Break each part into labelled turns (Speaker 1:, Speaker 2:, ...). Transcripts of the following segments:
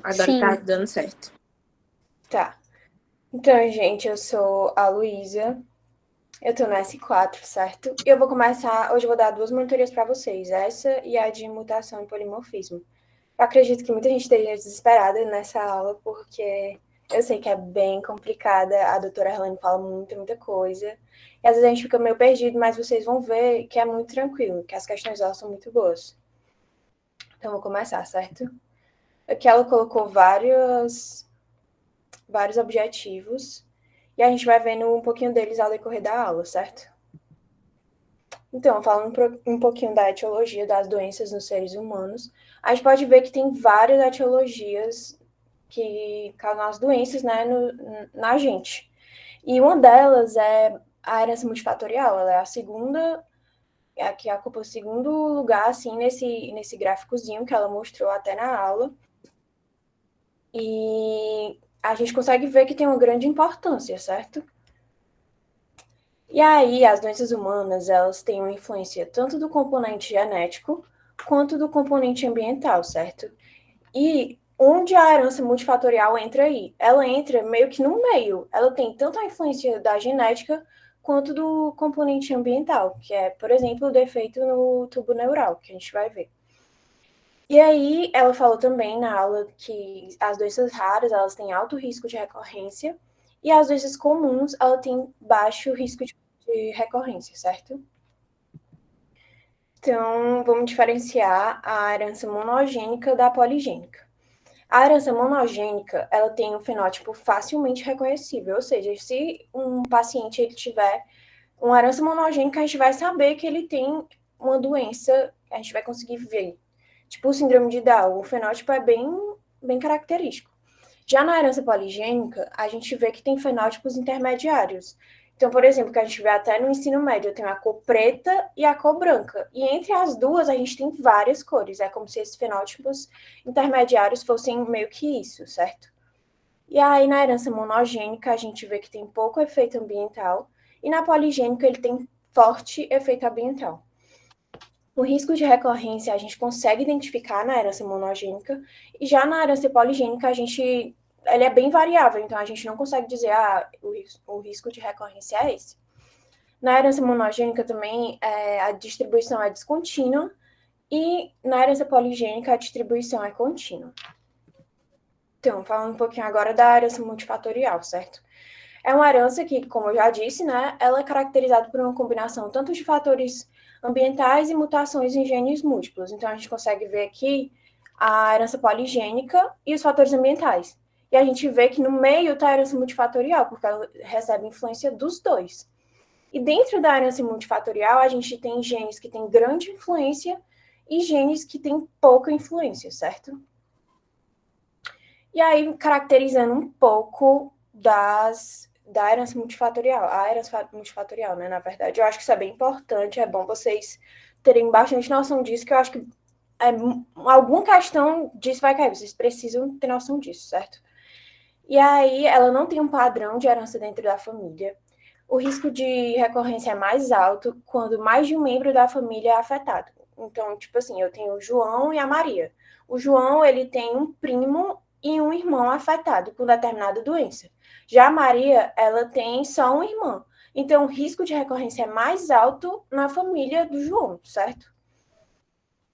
Speaker 1: Agora tá
Speaker 2: Sim.
Speaker 1: dando certo.
Speaker 3: Tá. Então, gente, eu sou a Luísa. Eu tô no S4, certo? E eu vou começar. Hoje eu vou dar 2 monitorias para vocês, essa e a de mutação e polimorfismo. Eu acredito que muita gente esteja desesperada nessa aula, porque eu sei que é bem complicada. A doutora Helene fala muita coisa. E às vezes a gente fica meio perdido, mas vocês vão ver que é muito tranquilo, que as questões dela são muito boas. Então, eu vou começar, certo? Aqui ela colocou vários objetivos. E a gente vai vendo um pouquinho deles ao decorrer da aula, certo? Então, falando um pouquinho da etiologia das doenças nos seres humanos, a gente pode ver que tem várias etiologias que causam as doenças, né, na gente. E uma delas é a herança multifatorial, ela é a segunda, é a que ocupa o segundo lugar, assim, nesse gráficozinho que ela mostrou até na aula. E a gente consegue ver que tem uma grande importância, certo? E aí, as doenças humanas, elas têm uma influência tanto do componente genético quanto do componente ambiental, certo? E onde a herança multifatorial entra aí? Ela entra meio que no meio. Ela tem tanto a influência da genética quanto do componente ambiental, que é, por exemplo, o defeito no tubo neural, que a gente vai ver. E aí, ela falou também na aula que as doenças raras, elas têm alto risco de recorrência, e as doenças comuns, ela tem baixo risco de recorrência, certo? Então, vamos diferenciar a herança monogênica da poligênica. A herança monogênica, ela tem um fenótipo facilmente reconhecível, ou seja, se um paciente ele tiver uma herança monogênica, a gente vai saber que ele tem uma doença, a gente vai conseguir ver. Tipo o síndrome de Down, o fenótipo é bem característico. Já na herança poligênica, a gente vê que tem fenótipos intermediários. Então, por exemplo, que a gente vê até no ensino médio, tem a cor preta e a cor branca. E entre as duas, a gente tem várias cores. É como se esses fenótipos intermediários fossem meio que isso, certo? E aí, na herança monogênica, a gente vê que tem pouco efeito ambiental. E na poligênica, ele tem forte efeito ambiental. O risco de recorrência a gente consegue identificar na herança monogênica, e já na herança poligênica ele é bem variável, então a gente não consegue dizer o risco de recorrência é esse. Na herança monogênica também a distribuição é descontínua, e na herança poligênica a distribuição é contínua. Então, falando um pouquinho agora da herança multifatorial, certo? É uma herança que, como eu já disse, né, ela é caracterizada por uma combinação tanto de fatores ambientais e mutações em genes múltiplos. Então, a gente consegue ver aqui a herança poligênica e os fatores ambientais. E a gente vê que no meio está a herança multifatorial, porque ela recebe influência dos dois. E dentro da herança multifatorial, a gente tem genes que têm grande influência e genes que têm pouca influência, certo? E aí, caracterizando um pouco da herança multifatorial, a herança multifatorial, né, na verdade. Eu acho que isso é bem importante, é bom vocês terem bastante noção disso, que eu acho que alguma questão disso vai cair, vocês precisam ter noção disso, certo? E aí, ela não tem um padrão de herança dentro da família. O risco de recorrência é mais alto quando mais de um membro da família é afetado. Então, tipo assim, eu tenho o João e a Maria. O João, ele tem um primo e um irmão afetado com determinada doença. Já a Maria, ela tem só um irmão. Então, o risco de recorrência é mais alto na família do João, certo?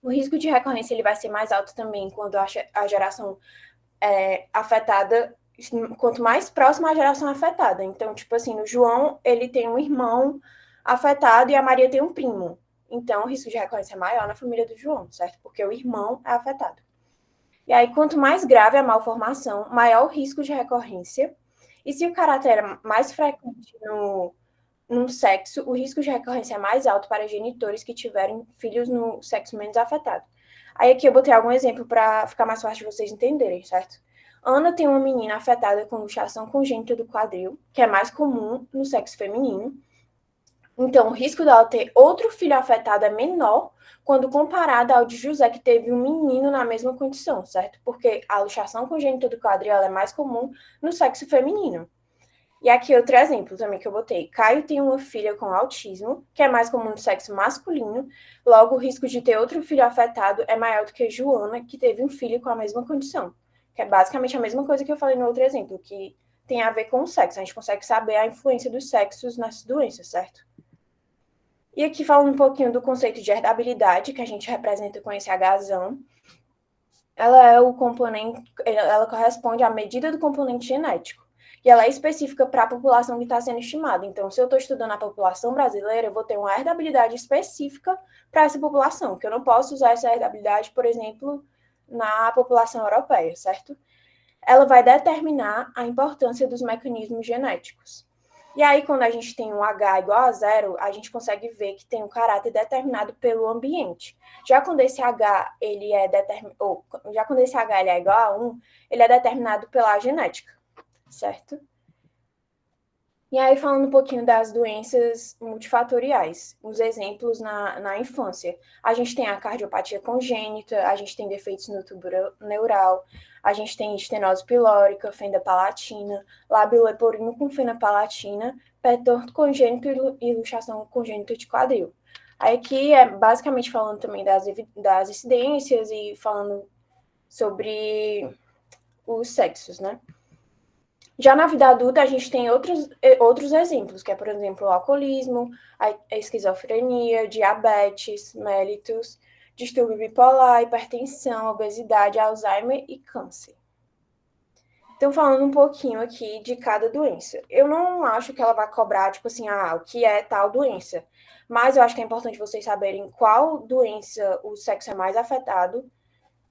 Speaker 3: O risco de recorrência ele vai ser mais alto também quando a geração afetada, quanto mais próxima a geração afetada. Então, tipo assim, o João, ele tem um irmão afetado e a Maria tem um primo. Então, o risco de recorrência é maior na família do João, certo? Porque o irmão é afetado. E aí, quanto mais grave a malformação, maior o risco de recorrência. E se o caráter é mais frequente no sexo, o risco de recorrência é mais alto para genitores que tiverem filhos no sexo menos afetado. Aí aqui eu botei algum exemplo para ficar mais fácil de vocês entenderem, certo? Ana tem uma menina afetada com luxação congênita do quadril, que é mais comum no sexo feminino. Então, o risco dela ter outro filho afetado é menor quando comparado ao de José, que teve um menino na mesma condição, certo? Porque a luxação congênita do quadril é mais comum no sexo feminino. E aqui outro exemplo também que eu botei. Caio tem uma filha com autismo, que é mais comum no sexo masculino, logo o risco de ter outro filho afetado é maior do que Joana, que teve um filho com a mesma condição. que é basicamente a mesma coisa que eu falei no outro exemplo, que tem a ver com o sexo. A gente consegue saber a influência dos sexos nessas doenças, certo? E aqui falando um pouquinho do conceito de herdabilidade, que a gente representa com esse Hzão, ela é o componente, ela corresponde à medida do componente genético. E ela é específica para a população que está sendo estimada. Então, se eu estou estudando a população brasileira, eu vou ter uma herdabilidade específica para essa população, que eu não posso usar essa herdabilidade, por exemplo, na população europeia, certo? Ela vai determinar a importância dos mecanismos genéticos. E aí, quando a gente tem um H igual a zero, a gente consegue ver que tem um caráter determinado pelo ambiente. Já quando esse H ele é já quando esse H ele é igual a 1, ele é determinado pela genética, certo? E aí, falando um pouquinho das doenças multifatoriais, os exemplos na infância. A gente tem a cardiopatia congênita, a gente tem defeitos no tubo neural, a gente tem estenose pilórica, fenda palatina, lábio leporino com fenda palatina, pé torto congênito e luxação congênita de quadril. Aí aqui é basicamente falando também das incidências e falando sobre os sexos, né? Já na vida adulta, a gente tem outros exemplos, que é, por exemplo, o alcoolismo, a esquizofrenia, diabetes, mellitus, distúrbio bipolar, hipertensão, obesidade, Alzheimer e câncer. Então, falando um pouquinho aqui de cada doença. Eu não acho que ela vai cobrar, tipo assim, o que é tal doença. Mas eu acho que é importante vocês saberem qual doença o sexo é mais afetado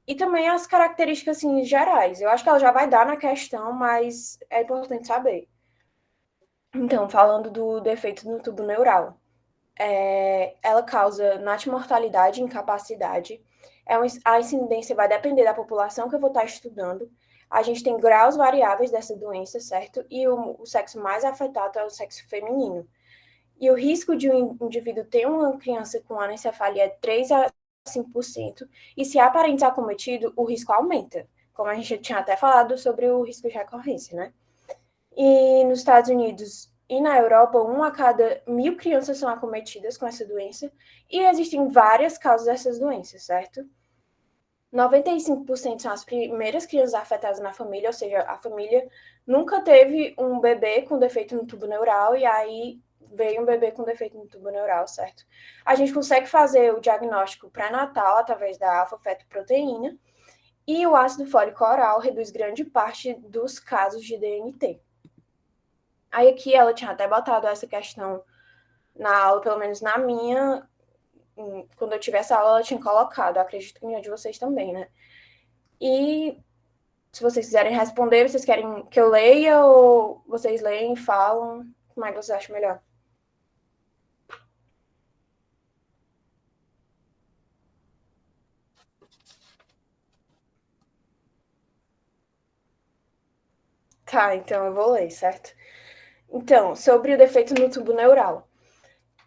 Speaker 3: e também as características assim, gerais. Eu acho que ela já vai dar na questão, mas é importante saber. Então, falando do defeito no tubo neural, ela causa natimortalidade e incapacidade. A incidência vai depender da população que eu vou estar estudando. A gente tem graus variáveis dessa doença, certo? E o sexo mais afetado é o sexo feminino. E o risco de um indivíduo ter uma criança com anencefalia é 3 a 5%, e se há parente acometido, o risco aumenta, como a gente tinha até falado sobre o risco de recorrência, né? E nos Estados Unidos e na Europa, 1 a cada 1.000 crianças são acometidas com essa doença, e existem várias causas dessas doenças, certo? 95% são as primeiras crianças afetadas na família, ou seja, a família nunca teve um bebê com defeito no tubo neural, e aí veio um bebê com defeito no tubo neural, certo? A gente consegue fazer o diagnóstico pré-natal através da alfa-fetoproteína, e o ácido fólico oral reduz grande parte dos casos de DNT. Aí aqui ela tinha até botado essa questão na aula, pelo menos na minha, quando eu tive essa aula, ela tinha colocado, eu acredito que minha de vocês também, né? E se vocês quiserem responder, vocês querem que eu leia ou vocês leem e falam? Como é que vocês acham melhor? Tá, então eu vou ler, certo? Então, sobre o defeito no tubo neural.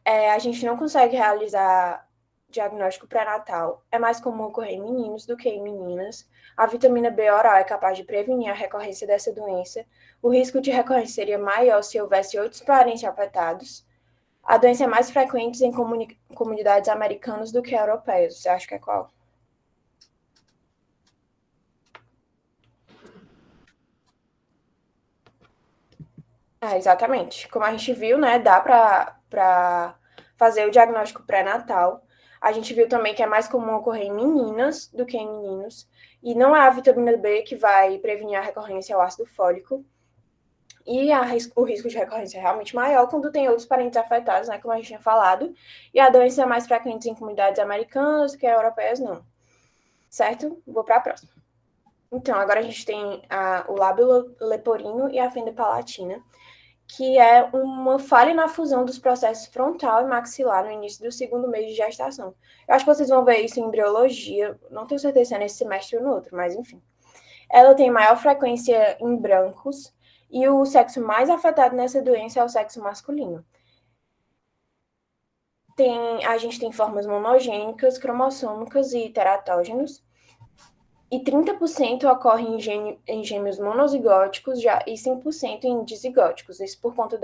Speaker 3: A gente não consegue realizar diagnóstico pré-natal. É mais comum ocorrer em meninos do que em meninas. A vitamina B oral é capaz de prevenir a recorrência dessa doença. O risco de recorrência seria maior se houvesse outros parentes afetados. A doença é mais frequente em comunidades americanas do que europeias. Você acha que é qual? Exatamente. Como a gente viu, né, dá para fazer o diagnóstico pré-natal. A gente viu também que é mais comum ocorrer em meninas do que em meninos. E não é a vitamina B que vai prevenir a recorrência ao ácido fólico. E o risco de recorrência é realmente maior quando tem outros parentes afetados, né, como a gente tinha falado. E a doença é mais frequente em comunidades americanas do que europeias, não. Certo? Vou para a próxima. Então, agora a gente tem o lábio leporino e a fenda palatina, que é uma falha na fusão dos processos frontal e maxilar no início do segundo mês de gestação. Eu acho que vocês vão ver isso em embriologia, não tenho certeza se é nesse semestre ou no outro, mas enfim. Ela tem maior frequência em brancos e o sexo mais afetado nessa doença é o sexo masculino. A gente tem formas monogênicas, cromossômicas e teratógenos, e 30% ocorre em gêmeos monozigóticos e 5% em dizigóticos. Isso por conta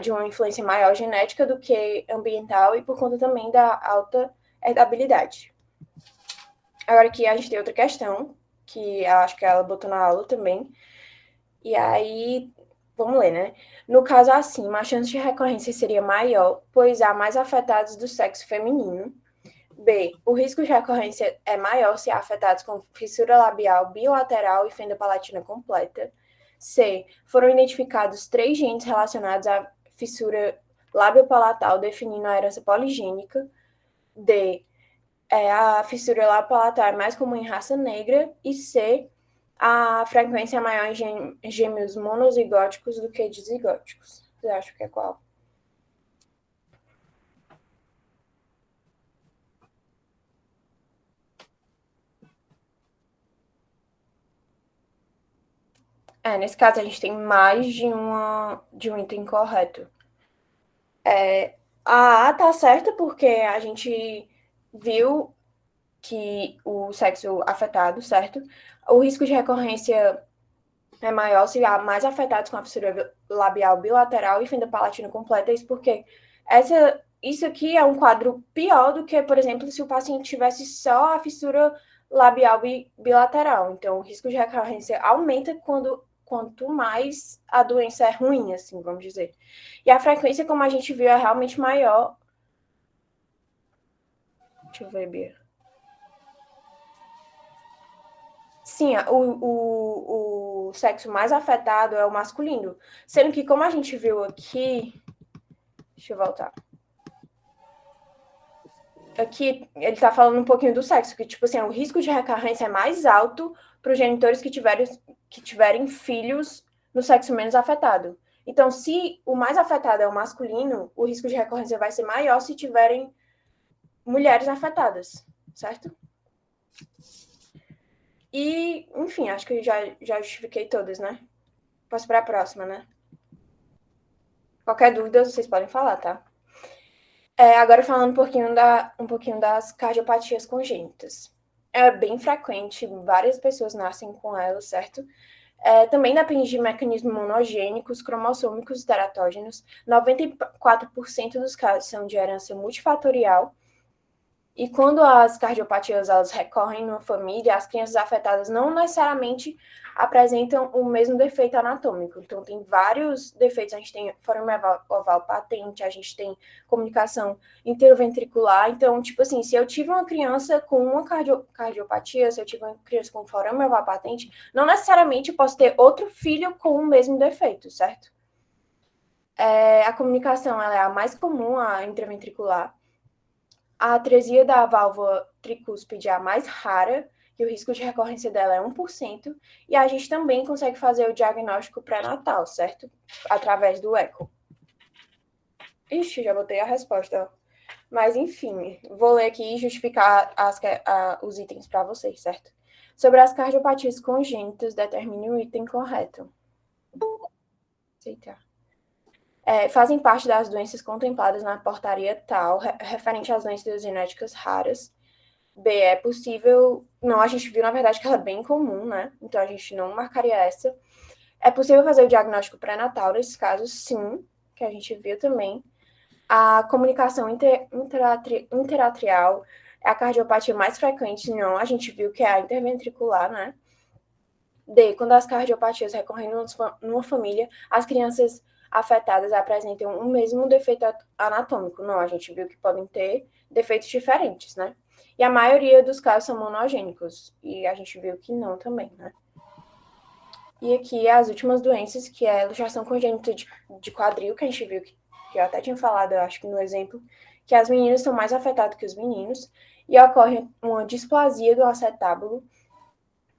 Speaker 3: de uma influência maior genética do que ambiental e por conta também da alta herdabilidade. Agora aqui a gente tem outra questão, que eu acho que ela botou na aula também. E aí, vamos ler, né? No caso acima, a chance de recorrência seria maior, pois há mais afetados do sexo feminino. B. O risco de recorrência é maior se há afetados com fissura labial bilateral e fenda palatina completa. C. Foram identificados 3 genes relacionados à fissura labiopalatal, definindo a herança poligênica. D. A fissura labiopalatal é mais comum em raça negra. E C. A frequência é maior em gêmeos monozigóticos do que dizigóticos. Você acha que é qual? Nesse caso a gente tem mais de um item correto. A A tá certa porque a gente viu que o sexo afetado, certo? O risco de recorrência é maior se há mais afetados com a fissura labial bilateral e fenda palatina completa. Isso porque isso aqui é um quadro pior do que, por exemplo, se o paciente tivesse só a fissura labial bilateral. Então, o risco de recorrência aumenta quanto mais a doença é ruim, assim, vamos dizer. E a frequência, como a gente viu, é realmente maior. Deixa eu ver, Bia. Sim, o sexo mais afetado é o masculino. Sendo que, como a gente viu aqui. Deixa eu voltar. Aqui, ele tá falando um pouquinho do sexo, que, tipo assim, o risco de recorrência é mais alto para os genitores que tiverem filhos no sexo menos afetado. Então, se o mais afetado é o masculino, o risco de recorrência vai ser maior se tiverem mulheres afetadas, certo? E, enfim, acho que já justifiquei todas, né? Posso para a próxima, né? Qualquer dúvida, vocês podem falar, tá? Agora falando um pouquinho das cardiopatias congênitas. É bem frequente, várias pessoas nascem com elas, certo? Também depende de mecanismos monogênicos, cromossômicos e teratógenos. 94% dos casos são de herança multifatorial. E quando as cardiopatias elas recorrem numa família, as crianças afetadas não necessariamente apresentam o mesmo defeito anatômico. Então, tem vários defeitos. A gente tem forame oval patente, a gente tem comunicação interventricular. Então, tipo assim, se eu tive uma criança com uma cardiopatia, se eu tive uma criança com forame oval patente, não necessariamente eu posso ter outro filho com o mesmo defeito, certo? A comunicação ela é a mais comum, a interventricular. A atresia da válvula tricúspide é a mais rara, e o risco de recorrência dela é 1%, e a gente também consegue fazer o diagnóstico pré-natal, certo? Através do eco. Ixi, já botei a resposta. Mas, enfim, vou ler aqui e justificar os itens para vocês, certo? Sobre as cardiopatias congênitas, determine o item correto. Aceitar. Fazem parte das doenças contempladas na portaria tal, referente às doenças genéticas raras. B, é possível. Não, a gente viu, na verdade, que ela é bem comum, né? Então a gente não marcaria essa. É possível fazer o diagnóstico pré-natal nesses casos, sim, que a gente viu também. A comunicação interatrial é a cardiopatia mais frequente, não. A gente viu que é a interventricular, né? D, quando as cardiopatias recorrem numa família, as crianças afetadas apresentam o mesmo defeito anatômico. Não, a gente viu que podem ter defeitos diferentes, né? E a maioria dos casos são monogênicos. E a gente viu que não também, né? E aqui as últimas doenças, que é a luxação congênita de quadril, que a gente viu que eu até tinha falado, eu acho que no exemplo, que as meninas são mais afetadas que os meninos, e ocorre uma displasia do acetábulo.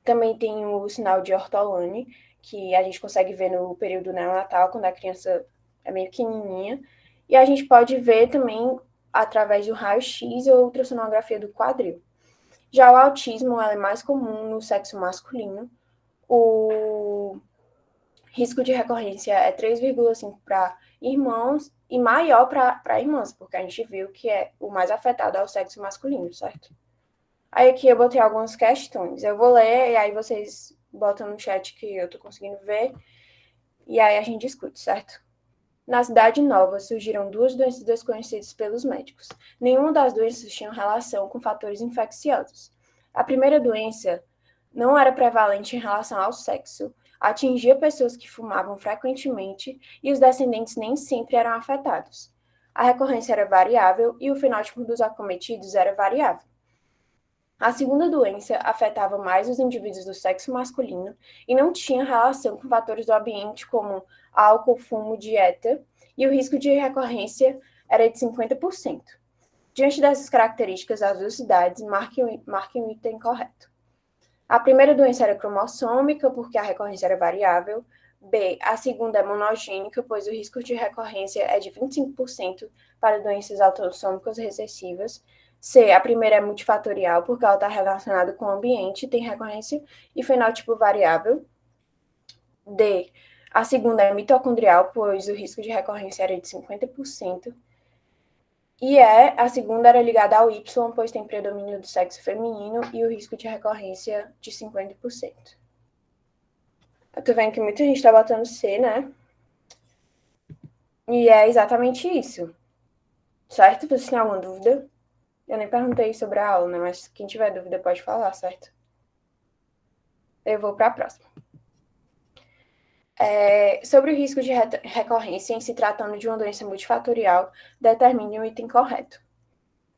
Speaker 3: Também tem o sinal de ortolane, que a gente consegue ver no período neonatal, quando a criança é meio pequenininha. E a gente pode ver também através do raio-x ou ultrassonografia do quadril. Já o autismo é mais comum no sexo masculino. O risco de recorrência é 3,5 para irmãos e maior para irmãs, porque a gente viu que o mais afetado é o sexo masculino, certo? Aí aqui eu botei algumas questões. Eu vou ler e aí vocês botam no chat que eu tô conseguindo ver. E aí a gente discute, certo? Na Cidade Nova surgiram 2 doenças desconhecidas pelos médicos. Nenhuma das doenças tinha relação com fatores infecciosos. A primeira doença não era prevalente em relação ao sexo, atingia pessoas que fumavam frequentemente e os descendentes nem sempre eram afetados. A recorrência era variável e o fenótipo dos acometidos era variável. A segunda doença afetava mais os indivíduos do sexo masculino e não tinha relação com fatores do ambiente como álcool, fumo, dieta, e o risco de recorrência era de 50%. Diante dessas características, as duas cidades marquem o item correto. A primeira doença era cromossômica, porque a recorrência era variável. B, a segunda é monogênica, pois o risco de recorrência é de 25% para doenças autossômicas recessivas. C, a primeira é multifatorial, porque ela está relacionada com o ambiente, tem recorrência e fenótipo variável. D, a segunda é mitocondrial, pois o risco de recorrência era de 50%. E a segunda era ligada ao Y, pois tem predomínio do sexo feminino e o risco de recorrência de 50%. Eu tô vendo que muita gente tá botando C, né? E é exatamente isso. Certo? Você tem alguma dúvida? Eu nem perguntei sobre a aula, né? Mas quem tiver dúvida pode falar, certo? Eu vou para a próxima. Sobre o risco de recorrência em se tratando de uma doença multifatorial, determine o item correto.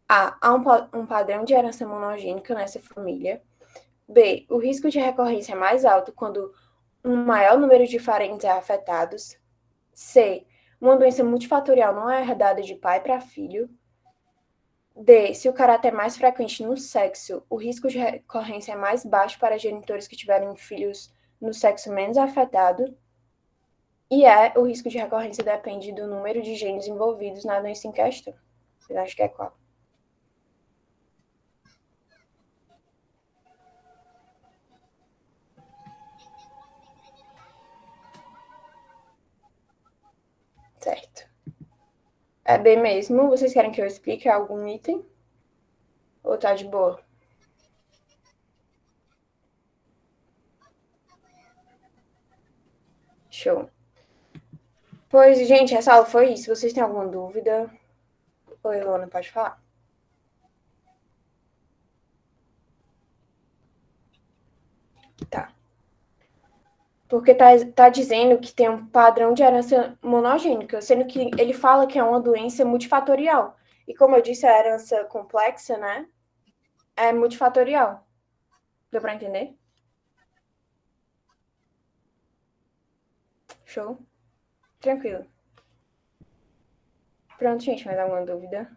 Speaker 3: A. Há um padrão de herança monogênica nessa família. B. O risco de recorrência é mais alto quando um maior número de parentes é afetados. C. Uma doença multifatorial não é herdada de pai para filho. D. Se o caráter é mais frequente no sexo, o risco de recorrência é mais baixo para genitores que tiverem filhos no sexo menos afetado. E o risco de recorrência depende do número de genes envolvidos na doença em questão. Vocês acham que é qual? Certo. É B mesmo. Vocês querem que eu explique algum item? Ou tá de boa? Show. Pois, gente, essa aula foi isso. Vocês têm alguma dúvida? Oi, Luana, pode falar. Tá. Porque tá dizendo que tem um padrão de herança monogênica, sendo que ele fala que é uma doença multifatorial. E como eu disse, a herança complexa, né, é multifatorial. Deu pra entender? Show? Tranquilo. Pronto, gente, mais alguma dúvida?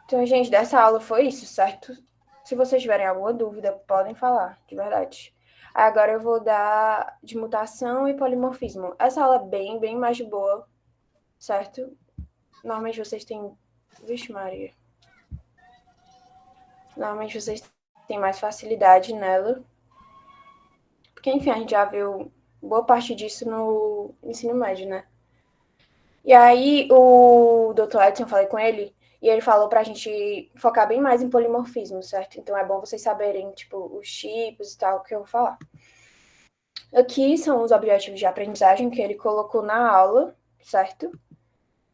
Speaker 3: Então, gente, dessa aula foi isso, certo? Se vocês tiverem alguma dúvida, podem falar, de verdade. Agora eu vou dar de mutação e polimorfismo. Essa aula é bem mais de boa, certo? Normalmente vocês têm... Vixe, Maria. Normalmente vocês têm mais facilidade nela. Porque, enfim, a gente já viu boa parte disso no ensino médio, né? E aí, o Dr. Edson, eu falei com ele, e ele falou pra gente focar bem mais em polimorfismo, certo? Então é bom vocês saberem, tipo, os tipos e tal, que eu vou falar. Aqui são os objetivos de aprendizagem que ele colocou na aula, certo?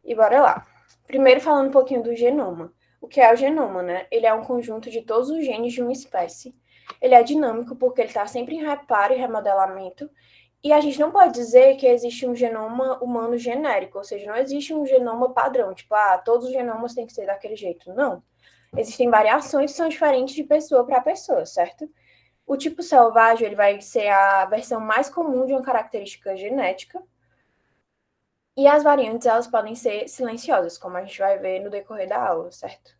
Speaker 3: E bora lá. Primeiro falando um pouquinho do genoma. O que é o genoma, né? Ele é um conjunto de todos os genes de uma espécie. Ele é dinâmico porque ele está sempre em reparo e remodelamento. E a gente não pode dizer que existe um genoma humano genérico, ou seja, não existe um genoma padrão, tipo, todos os genomas têm que ser daquele jeito. Não. Existem variações que são diferentes de pessoa para pessoa, certo? O tipo selvagem ele vai ser a versão mais comum de uma característica genética. E as variantes, elas podem ser silenciosas, como a gente vai ver no decorrer da aula, certo?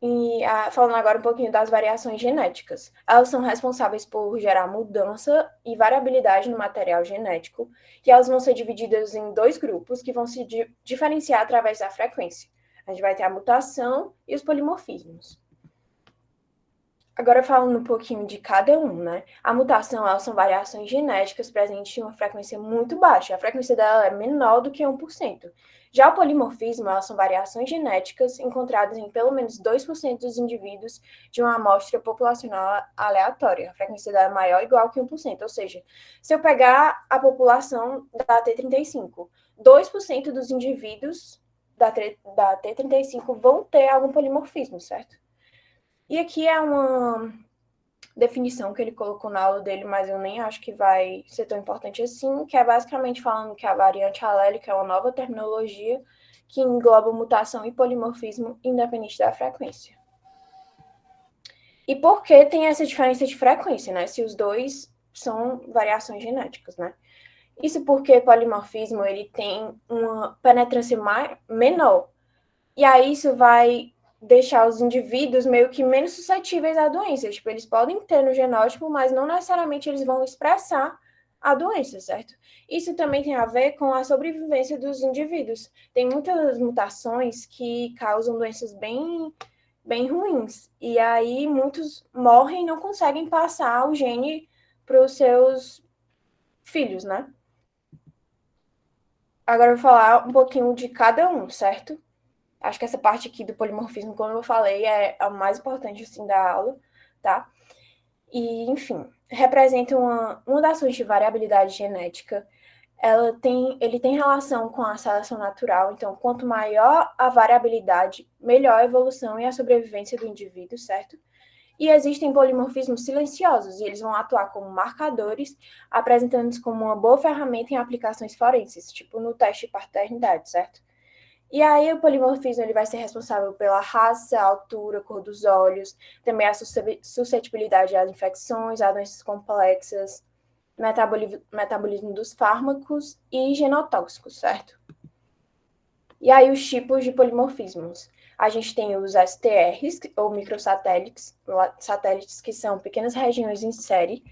Speaker 3: E falando agora um pouquinho das variações genéticas. Elas são responsáveis por gerar mudança e variabilidade no material genético, e elas vão ser divididas em dois grupos que vão se diferenciar através da frequência. A gente vai ter a mutação e os polimorfismos. Agora falando um pouquinho de cada um, né? A mutação, elas são variações genéticas presentes em uma frequência muito baixa. A frequência dela é menor do que 1%. Já o polimorfismo, elas são variações genéticas encontradas em pelo menos 2% dos indivíduos de uma amostra populacional aleatória. A frequência dela é maior ou igual que 1%. Ou seja, se eu pegar a população da T35, 2% dos indivíduos da T35 vão ter algum polimorfismo, certo? E aqui é uma definição que ele colocou na aula dele, mas eu nem acho que vai ser tão importante assim, que é basicamente falando que a variante alélica é uma nova terminologia que engloba mutação e polimorfismo independente da frequência. E por que tem essa diferença de frequência, né? Se os dois são variações genéticas, né? Isso porque o polimorfismo ele tem uma penetrância menor. E aí isso vai deixar os indivíduos meio que menos suscetíveis à doença. Tipo, eles podem ter no genótipo, mas não necessariamente eles vão expressar a doença, certo? Isso também tem a ver com a sobrevivência dos indivíduos. Tem muitas mutações que causam doenças bem ruins. E aí muitos morrem e não conseguem passar o gene para os seus filhos, né? Agora eu vou falar um pouquinho de cada um, certo? Acho que essa parte aqui do polimorfismo, como eu falei, é a mais importante assim, da aula, tá? E, enfim, representa uma das fontes de variabilidade genética. Ele tem relação com a seleção natural, então, quanto maior a variabilidade, melhor a evolução e a sobrevivência do indivíduo, certo? E existem polimorfismos silenciosos, e eles vão atuar como marcadores, apresentando-se como uma boa ferramenta em aplicações forenses, tipo no teste de paternidade, certo? E aí o polimorfismo ele vai ser responsável pela raça, altura, cor dos olhos, também a suscetibilidade às infecções, a doenças complexas, metabolismo dos fármacos e genotóxicos, certo? E aí os tipos de polimorfismos. A gente tem os STRs, ou microsatélites, que são pequenas regiões em série.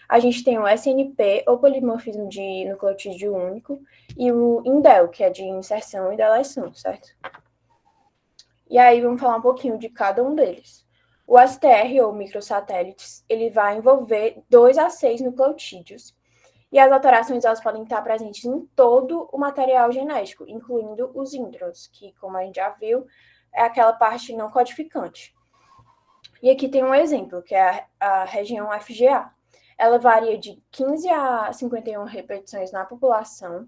Speaker 3: A gente tem o SNP, ou polimorfismo de nucleotídeo único, e o INDEL, que é de inserção e deleção, certo? E aí vamos falar um pouquinho de cada um deles. O STR, ou microsatélites, ele vai envolver 2 a 6 nucleotídeos, e as alterações elas podem estar presentes em todo o material genético, incluindo os introns, que, como a gente já viu, é aquela parte não codificante. E aqui tem um exemplo, que é a região FGA. Ela varia de 15 a 51 repetições na população.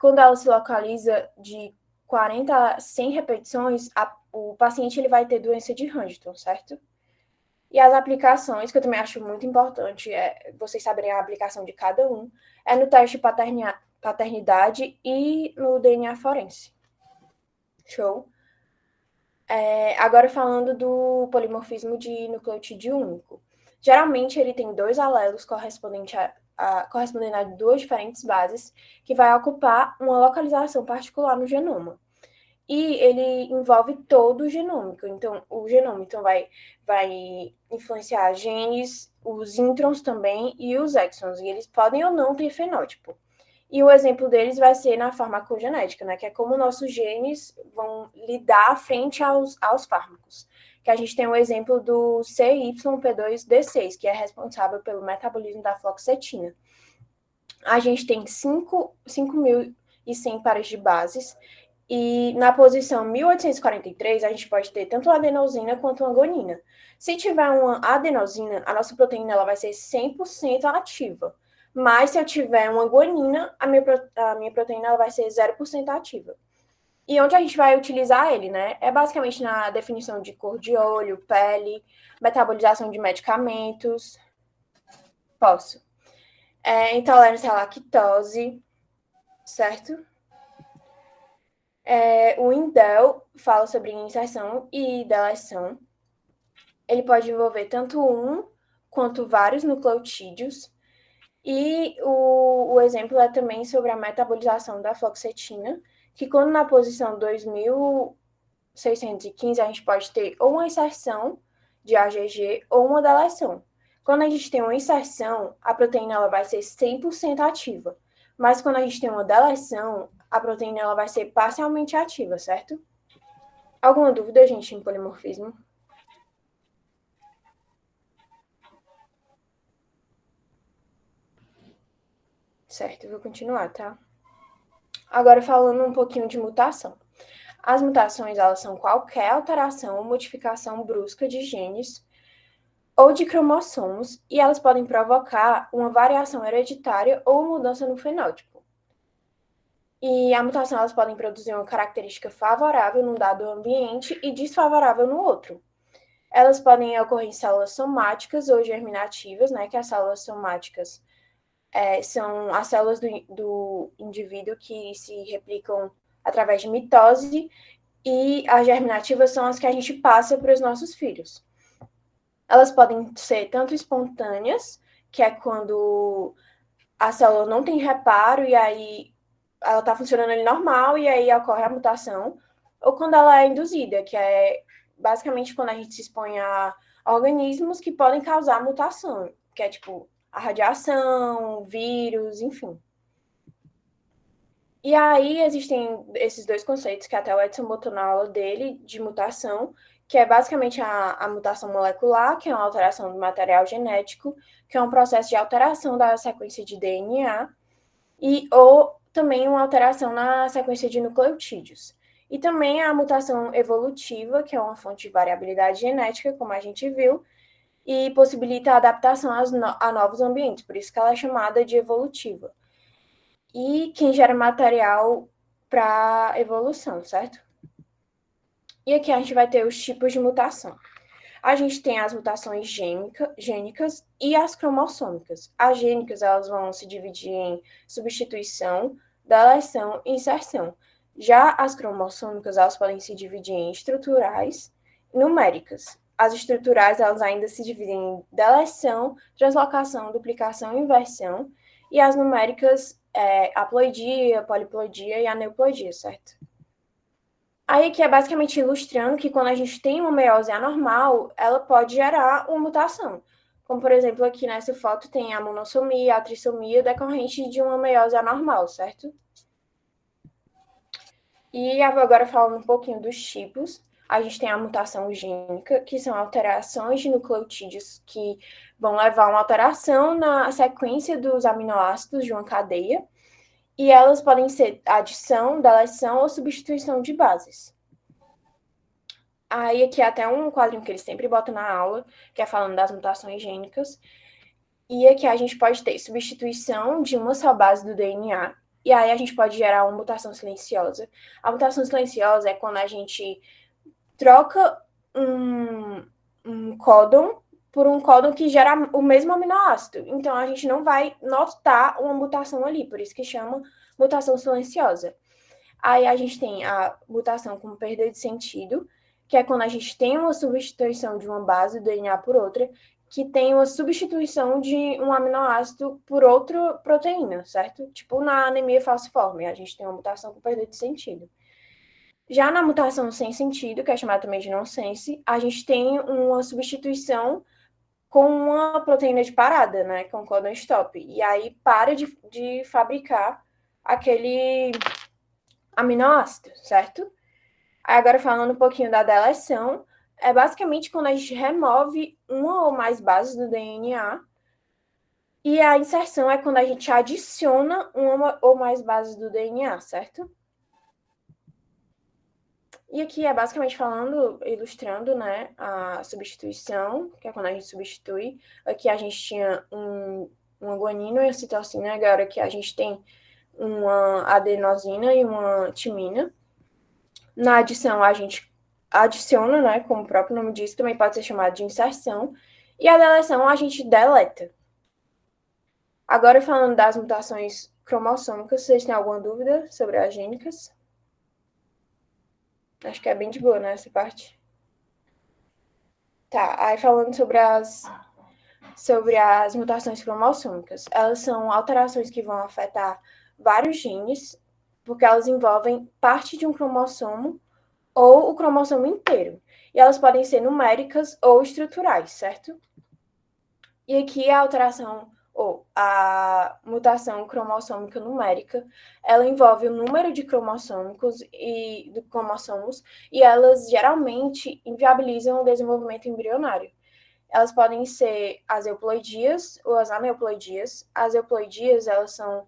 Speaker 3: Quando ela se localiza de 40 a 100 repetições, o paciente ele vai ter doença de Huntington, certo? E as aplicações, que eu também acho muito importante, vocês saberem a aplicação de cada um, é no teste de paternidade e no DNA forense. Show? Agora falando do polimorfismo de nucleotídeo único. Geralmente ele tem 2 alelos correspondendo a 2 diferentes bases, que vai ocupar uma localização particular no genoma. E ele envolve todo o genômico. Então, o genoma vai influenciar genes, os introns também e os exons. E eles podem ou não ter fenótipo. E o exemplo deles vai ser na farmacogenética, né? Que é como nossos genes vão lidar frente aos fármacos. Que a gente tem o exemplo do CYP2D6, que é responsável pelo metabolismo da fluoxetina. A gente tem 5.100 pares de bases. E na posição 1843, a gente pode ter tanto a adenosina quanto a guanina. Se tiver uma adenosina, a nossa proteína ela vai ser 100% ativa. Mas se eu tiver uma guanina, a minha proteína ela vai ser 0% ativa. E onde a gente vai utilizar ele, né? É basicamente na definição de cor de olho, pele, metabolização de medicamentos. Posso. Intolerância à lactose, certo? O INDEL fala sobre inserção e deleção. Ele pode envolver tanto um quanto vários nucleotídeos. E o exemplo é também sobre a metabolização da fluoxetina, que quando na posição 2615 a gente pode ter ou uma inserção de AGG ou uma deleção. Quando a gente tem uma inserção, a proteína ela vai ser 100% ativa. Mas quando a gente tem uma deleção, a proteína ela vai ser parcialmente ativa, certo? Alguma dúvida, gente, em polimorfismo? Certo, vou continuar, tá? Agora falando um pouquinho de mutação. As mutações, elas são qualquer alteração ou modificação brusca de genes ou de cromossomos, e elas podem provocar uma variação hereditária ou mudança no fenótipo. E a mutação, elas podem produzir uma característica favorável num dado ambiente e desfavorável no outro. Elas podem ocorrer em células somáticas ou germinativas, né? Que as células somáticas são as células do indivíduo que se replicam através de mitose, e as germinativas são as que a gente passa para os nossos filhos. Elas podem ser tanto espontâneas, que é quando a célula não tem reparo e aí ela está funcionando ali normal e aí ocorre a mutação, ou quando ela é induzida, que é basicamente quando a gente se expõe a organismos que podem causar mutação, que é tipo a radiação, vírus, enfim. E aí existem esses dois conceitos que até o Edson botou na aula dele, de mutação, que é basicamente a mutação molecular, que é uma alteração do material genético, que é um processo de alteração da sequência de DNA, ou também uma alteração na sequência de nucleotídeos. E também a mutação evolutiva, que é uma fonte de variabilidade genética, como a gente viu, e possibilita a adaptação a novos ambientes, por isso que ela é chamada de evolutiva. E quem gera material para evolução, certo? E aqui a gente vai ter os tipos de mutação. A gente tem as mutações gênicas e as cromossômicas. As gênicas, elas vão se dividir em substituição, deleção e inserção. Já as cromossômicas, elas podem se dividir em estruturais e numéricas. As estruturais, elas ainda se dividem em deleção, translocação, duplicação e inversão. E as numéricas, haploidia, poliploidia e aneuploidia, certo? Aí que é basicamente ilustrando que quando a gente tem uma meiose anormal, ela pode gerar uma mutação. Como, por exemplo, aqui nessa foto tem a monossomia, a trissomia decorrente de uma meiose anormal, certo? E agora falando um pouquinho dos tipos, a gente tem a mutação gênica, que são alterações de nucleotídeos que vão levar a uma alteração na sequência dos aminoácidos de uma cadeia, e elas podem ser adição, deleção ou substituição de bases. Aí aqui é até um quadrinho que eles sempre botam na aula, que é falando das mutações gênicas. E aqui a gente pode ter substituição de uma só base do DNA, e aí a gente pode gerar uma mutação silenciosa. A mutação silenciosa é quando a gente troca um códon por um códon que gera o mesmo aminoácido. Então a gente não vai notar uma mutação ali, por isso que chama mutação silenciosa. Aí a gente tem a mutação com perda de sentido, que é quando a gente tem uma substituição de uma base do DNA por outra, que tem uma substituição de um aminoácido por outra proteína, certo? Tipo na anemia falciforme, a gente tem uma mutação com perda de sentido. Já na mutação sem sentido, que é chamada também de nonsense, a gente tem uma substituição com uma proteína de parada, né? Com códon stop. E aí para de fabricar aquele aminoácido, certo? Aí agora falando um pouquinho da deleção, é basicamente quando a gente remove uma ou mais bases do DNA, e a inserção é quando a gente adiciona uma ou mais bases do DNA, certo? E aqui é basicamente falando, ilustrando, né, a substituição, que é quando a gente substitui. Aqui a gente tinha uma guanina e uma citosina, agora aqui a gente tem uma adenosina e uma timina. Na adição, a gente adiciona, né, como o próprio nome diz, também pode ser chamado de inserção. E a deleção, a gente deleta. Agora, falando das mutações cromossômicas, vocês têm alguma dúvida sobre as gênicas? Acho que é bem de boa, né, essa parte. Tá, aí falando sobre as mutações cromossômicas. Elas são alterações que vão afetar vários genes, porque elas envolvem parte de um cromossomo ou o cromossomo inteiro. E elas podem ser numéricas ou estruturais, certo? E aqui a alteração ou a mutação cromossômica numérica, ela envolve o número de cromossômicos e de cromossomos, e elas geralmente inviabilizam o desenvolvimento embrionário. Elas podem ser as euploidias ou as aneuploidias. As euploidias, elas são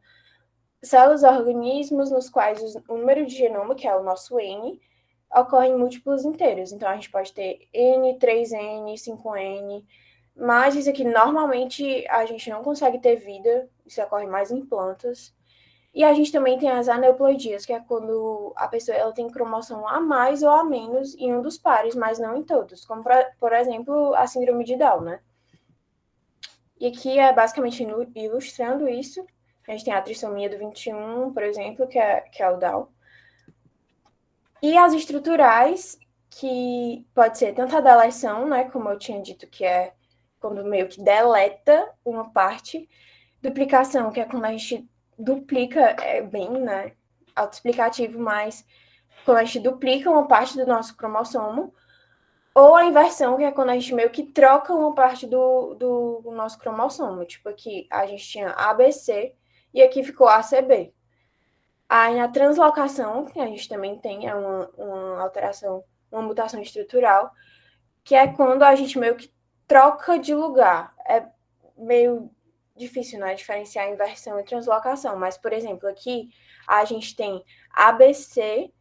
Speaker 3: células organismos nos quais o número de genoma, que é o nosso N, ocorre em múltiplos inteiros. Então, a gente pode ter N, 3N, 5N, mas isso aqui, normalmente, a gente não consegue ter vida, isso ocorre mais em plantas. E a gente também tem as aneuploidias, que é quando a pessoa ela tem cromossomo a mais ou a menos em um dos pares, mas não em todos, como, por exemplo, a síndrome de Down, né? E aqui é basicamente ilustrando isso. A gente tem a trissomia do 21, por exemplo, que é o Down. E as estruturais, que pode ser tanto a deleção, né, como eu tinha dito, que é quando meio que deleta uma parte, duplicação, que é quando a gente duplica, é bem, né, autoexplicativo, mas quando a gente duplica uma parte do nosso cromossomo, ou a inversão, que é quando a gente meio que troca uma parte do nosso cromossomo. Tipo, aqui a gente tinha ABC e aqui ficou ACB. Aí a translocação, que a gente também tem, é uma alteração, uma mutação estrutural, que é quando a gente meio que troca de lugar. É meio difícil, né, diferenciar inversão e translocação, mas, por exemplo, aqui a gente tem ABC,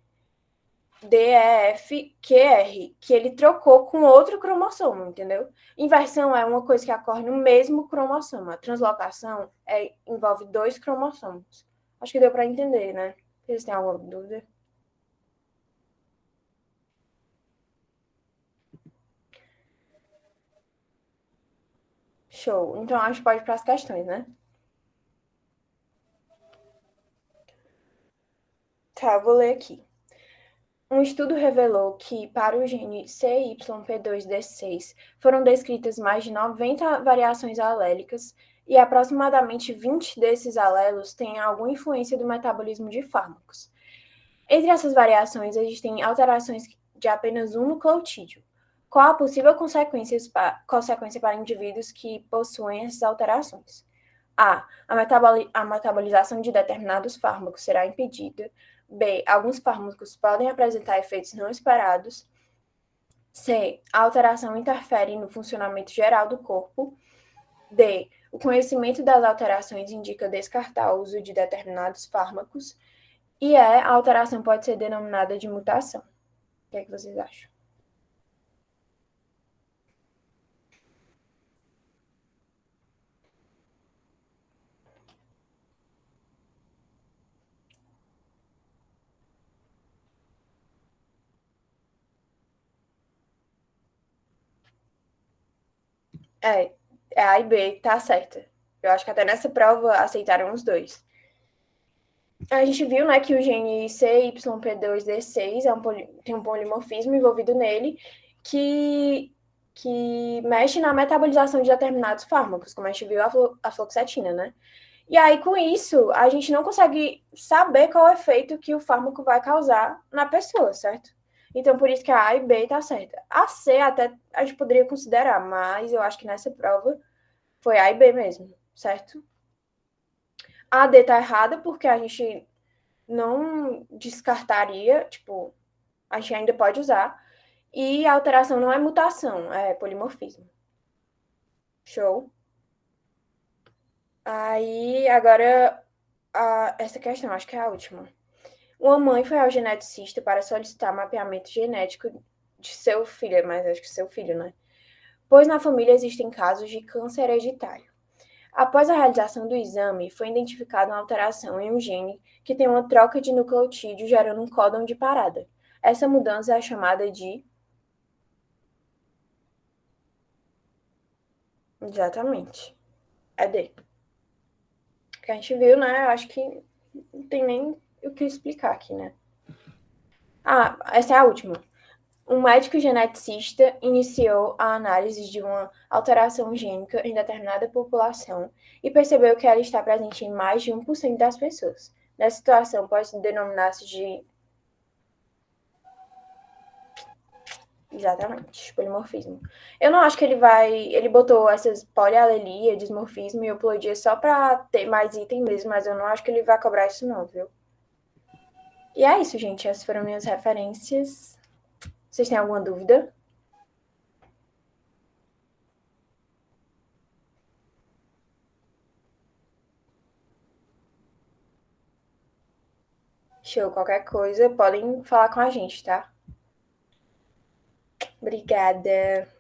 Speaker 3: DEF, QR, que ele trocou com outro cromossomo, entendeu? Inversão é uma coisa que ocorre no mesmo cromossomo. A translocação envolve dois cromossomos. Acho que deu para entender, né? Vocês têm alguma dúvida? Show. Então, a gente pode ir para as questões, né? Tá, eu vou ler aqui. Um estudo revelou que, para o gene CYP2D6, foram descritas mais de 90 variações alélicas e aproximadamente 20 desses alelos têm alguma influência do metabolismo de fármacos. Entre essas variações, existem alterações de apenas um nucleotídeo. Qual a possível consequência para indivíduos que possuem essas alterações? A metabolização de determinados fármacos será impedida. B. Alguns fármacos podem apresentar efeitos não esperados. C. A alteração interfere no funcionamento geral do corpo. D. O conhecimento das alterações indica descartar o uso de determinados fármacos. E a alteração pode ser denominada de mutação. O que é que vocês acham? É, A e B, tá certa. Eu acho que até nessa prova aceitaram os dois. A gente viu, né, que o gene CYP2D6 tem um polimorfismo envolvido nele que mexe na metabolização de determinados fármacos, como a gente viu a fluoxetina, né? E aí, com isso, a gente não consegue saber qual é o efeito que o fármaco vai causar na pessoa, certo? Então, por isso que a A e B tá certa. A C até a gente poderia considerar, mas eu acho que nessa prova foi A e B mesmo, certo? A D tá errada porque a gente não descartaria, tipo, a gente ainda pode usar. E a alteração não é mutação, é polimorfismo. Show. Aí, agora, essa questão, acho que é a última. Uma mãe foi ao geneticista para solicitar mapeamento genético de seu filho, mas acho que seu filho, né? Pois na família existem casos de câncer hereditário. Após a realização do exame, foi identificada uma alteração em um gene que tem uma troca de nucleotídeo gerando um códon de parada. Essa mudança é chamada de... Exatamente. É D. Que a gente viu, né? Eu acho que não tem nem o que explicar aqui, né? Essa é a última. Um médico geneticista iniciou a análise de uma alteração gênica em determinada população e percebeu que ela está presente em mais de 1% das pessoas. Nessa situação, pode denominar-se de... Exatamente, polimorfismo. Eu não acho que ele botou essas polialelia, dismorfismo e euploidia só para ter mais item mesmo, mas eu não acho que ele vai cobrar isso não, viu? E é isso, gente. Essas foram minhas referências. Vocês têm alguma dúvida? Show, qualquer coisa, podem falar com a gente, tá? Obrigada.